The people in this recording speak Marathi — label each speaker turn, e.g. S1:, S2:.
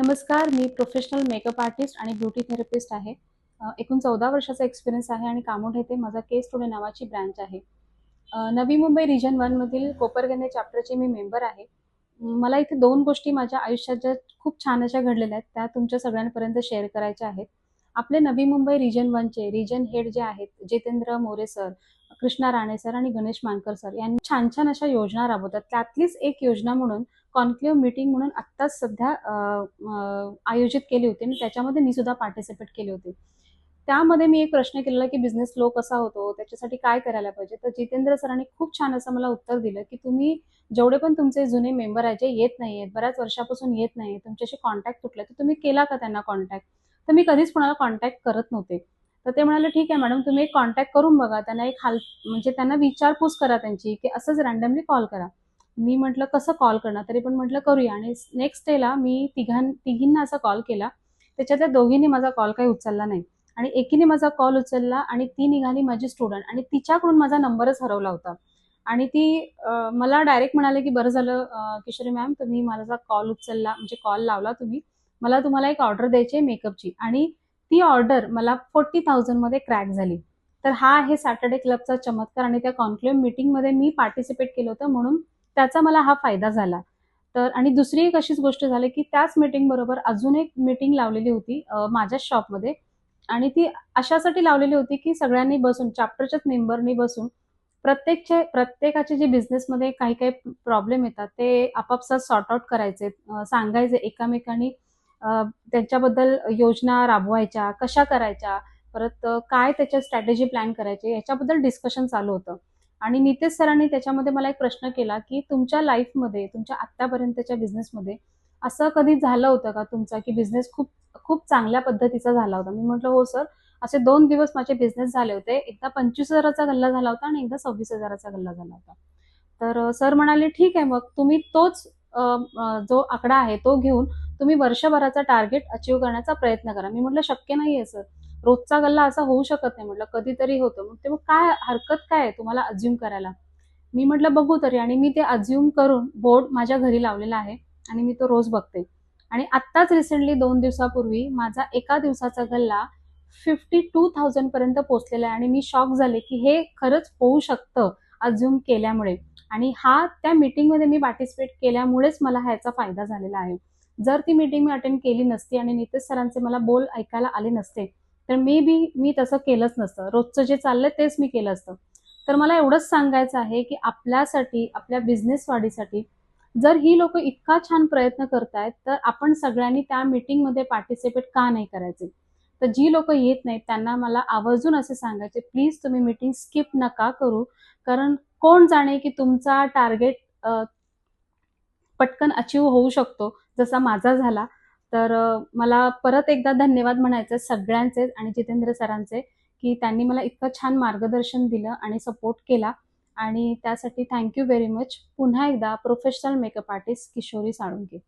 S1: नमस्कार, मी प्रोफेशनल मेकअप आर्टिस्ट आणि ब्युटी थेरपिस्ट आहे. एकूण 14 वर्षाचा एक्सपिरियन्स आहे आणि कामोठ येथे माझा केस स्टुडिओ नावाची ब्रँच आहे. नवी मुंबई रिजन 1 मधील कोपरगंगे चॅप्टरचे मी मेंबर आहे. मला इथे 2 गोष्टी माझ्या आयुष्यात ज्या खूप छान अशा घडलेल्या आहेत, त्या तुमच्या सगळ्यांपर्यंत शेअर करायच्या आहेत. आपले नवी मुंबई रिजन 1 चे रिजन हेड जे आहेत, जितेंद्र मोरे सर, कृष्णा राणे सर आणि गणेश मानकर सर यांनी छान-छान अशा योजना राबवतात. त्यातलीच एक योजना म्हणून कॉन्क्लेव्ह मीटिंग म्हणून आत्ताच सध्या आयोजित केली होती आणि त्याच्यामध्ये मी सुद्धा पार्टिसिपेट केले होते. त्यामध्ये मी एक प्रश्न केलेला की बिझनेस फ्लो कसा होतो, त्याच्यासाठी काय करायला पाहिजे? तर जितेंद्र सरांनी खूप छान असं मला उत्तर दिलं की तुम्ही जेवढे पण तुमचे जुने मेंबर आहेत, जे येत नाहीयेत, बऱ्याच वर्षापासून येत नाहीये, तुमच्याशी कॉन्टॅक्ट तुटलाय, तर तुम्ही केला का त्यांना कॉन्टॅक्ट? तर मी कधीच कोणाला कॉन्टॅक्ट करत नव्हते. तर ते म्हणाले, "ठीक आहे मॅडम, तुम्ही एक कॉन्टॅक्ट करून बघा. त्यांना एक म्हणजे त्यांना विचारपूस करा त्यांची, की असंच रँडमली कॉल करा." मी म्हटलं, "कसं कॉल करणार?" तरी पण म्हटलं, "करूया." आणि नेक्स्ट डेला मी तिघींना असा कॉल केला. त्याच्यातल्या दोघींनी माझा कॉल काही उचलला नाही आणि एकीने माझा कॉल उचलला आणि ती निघाली माझी स्टुडंट आणि तिच्याकडून माझा नंबरच हरवला होता. आणि ती मला डायरेक्ट म्हणाले, की "बरं झालं किशोरी मॅम, तुम्ही माझा कॉल उचलला, म्हणजे कॉल लावला तुम्ही. मला तुम्हाला एक ऑर्डर द्यायची आहे मेकअपची." आणि ती ऑर्डर मला 40,000 मध्ये क्रॅक झाली. तर हा आहे सॅटर्डे क्लबचा चमत्कार आणि त्या कॉन्क्लेव्ह मीटिंगमध्ये मी पार्टिसिपेट केलं होतं, म्हणून त्याचा मला हा फायदा झाला. तर आणि दुसरी एक अशीच गोष्ट झाली, की त्याच मीटिंग बरोबर अजून एक मीटिंग लावलेली होती माझ्याच शॉपमध्ये आणि ती अशासाठी लावलेली होती, की सगळ्यांनी बसून चॅप्टरच्याच मेंबरनी बसून प्रत्येकाचे जे बिझनेसमध्ये काही-काही प्रॉब्लेम येतात, ते आपापसात सॉर्ट आउट करायचे, सांगायचे एकमेकांनी, त्यांच्याबद्दल योजना राबवायच्या, कशा करायच्या, परत काय त्याच्या स्ट्रॅटेजी प्लॅन करायचे, याच्याबद्दल डिस्कशन चालू होतं. आणि नितेश सरांनी त्याच्यामध्ये मला एक प्रश्न केला, की तुमच्या लाईफमध्ये, तुमच्या आत्तापर्यंतच्या बिझनेसमध्ये असं कधी झालं होतं का तुमचा, की बिझनेस खूप खूप चांगल्या पद्धतीचा झाला होता? मी म्हटलं, "हो सर, असे 2 दिवस माझे बिझनेस झाले होते. एकदा 25,000 चा गल्ला झाला होता आणि एकदा 26,000 चा गल्ला झाला होता." तर सर म्हणाले, "ठीक आहे, मग तुम्ही तोच जो आकडा आहे तो घेऊन तुम्ही वर्षभराचा टार्गेट अचीव्ह करण्याचा प्रयत्न करा." मी म्हटलं, "शक्य नाहीये सर. रोजचा गल्ला असा होऊ शकत नाही." म्हटलं, "कधीतरी होतं." मग ते मग काय हरकत काय आहे तुम्हाला अझ्युम करायला? मी म्हटलं, "बघू तरी." आणि मी ते अझ्युम करून बोर्ड माझ्या घरी लावलेला आहे आणि मी तो रोज बघते. आणि आत्ताच रिसेंटली 2 दिवसापूर्वी माझा एका दिवसाचा गल्ला 52,000 पर्यंत पोहोचलेला आहे आणि मी शॉक झाले, की हे खरंच होऊ शकतं अझ्युम केल्यामुळे. आणि हा त्या मीटिंगमध्ये मी पार्टिसिपेट केल्यामुळेच मला ह्याचा फायदा झालेला आहे. जर ती मीटिंग मी अटेंड केली नसती आणि नितेश सरांचे मला बोल ऐकायला आले नसते, तर मे बी मी तसं केलंच नसतं. रोजचं जे चाललंय तेच मी केलं असतं. तर मला एवढंच सांगायचं आहे, की आपल्यासाठी, आपल्या बिझनेस वाढीसाठी जर ही लोकं इतका छान प्रयत्न करतायत, तर आपण सगळ्यांनी त्या मीटिंगमध्ये पार्टिसिपेट का नाही करायचे? तर जी लोकं येत नाहीत त्यांना मला आवर्जून असे सांगायचे, प्लीज तुम्ही मीटिंग स्किप नका करू. कारण कोण जाणे, की तुमचा टार्गेट पटकन अचीव्ह होऊ शकतो, जसा माझा झाला. तर मला परत एकदा धन्यवाद म्हणायचे सगळ्यांचे आणि जितेंद्र सरांचे, की त्यांनी मला इतकं छान मार्गदर्शन दिलं आणि सपोर्ट केला आणि त्यासाठी थँक यू व्हेरी मच. पुन्हा एकदा professional makeup artist Kishori Salunke.